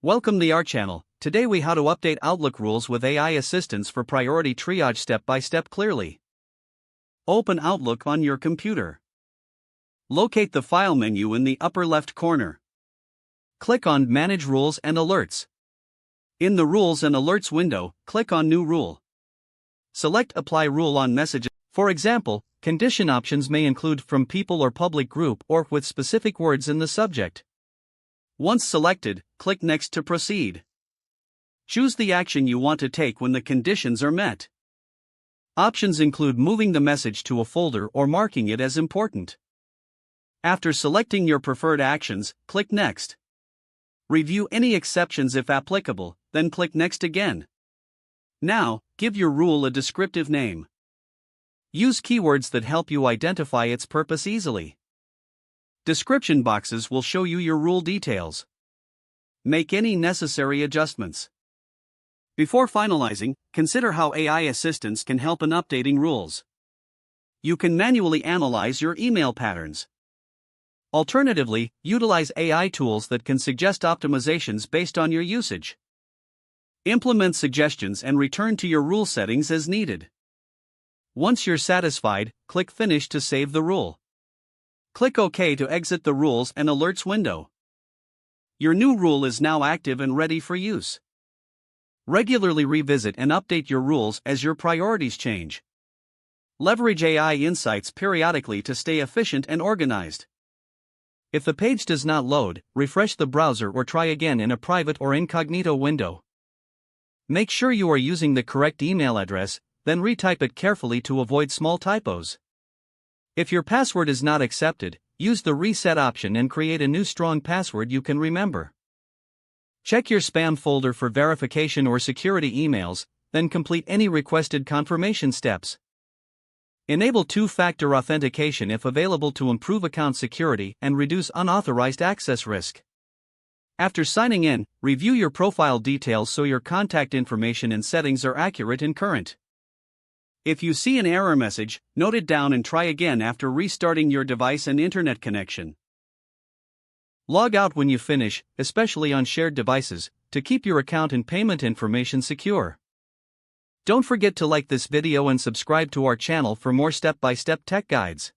Welcome to our channel. Today we how to update Outlook rules with AI assistance for priority triage step by step clearly. Open Outlook on your computer. Locate the file menu in the upper left corner. Click on Manage Rules and Alerts. In the Rules and Alerts window, click on New Rule. Select Apply Rule on Messages. For example, condition options may include from people or public group or with specific words in the subject. Once selected, click Next to proceed. Choose the action you want to take when the conditions are met. Options include moving the message to a folder or marking it as important. After selecting your preferred actions, click Next. Review any exceptions if applicable, then click Next again. Now, give your rule a descriptive name. Use keywords that help you identify its purpose easily. Description boxes will show you your rule details. Make any necessary adjustments. Before finalizing, consider how AI assistance can help in updating rules. You can manually analyze your email patterns. Alternatively, utilize AI tools that can suggest optimizations based on your usage. Implement suggestions and return to your rule settings as needed. Once you're satisfied, click Finish to save the rule. Click OK to exit the Rules and Alerts window. Your new rule is now active and ready for use. Regularly revisit and update your rules as your priorities change. Leverage AI insights periodically to stay efficient and organized. If the page does not load, refresh the browser or try again in a private or incognito window. Make sure you are using the correct email address, then retype it carefully to avoid small typos. If your password is not accepted, use the reset option and create a new strong password you can remember. Check your spam folder for verification or security emails, then complete any requested confirmation steps. Enable two-factor authentication if available to improve account security and reduce unauthorized access risk. After signing in, review your profile details so your contact information and settings are accurate and current. If you see an error message, note it down and try again after restarting your device and internet connection. Log out when you finish, especially on shared devices, to keep your account and payment information secure. Don't forget to like this video and subscribe to our channel for more step-by-step tech guides.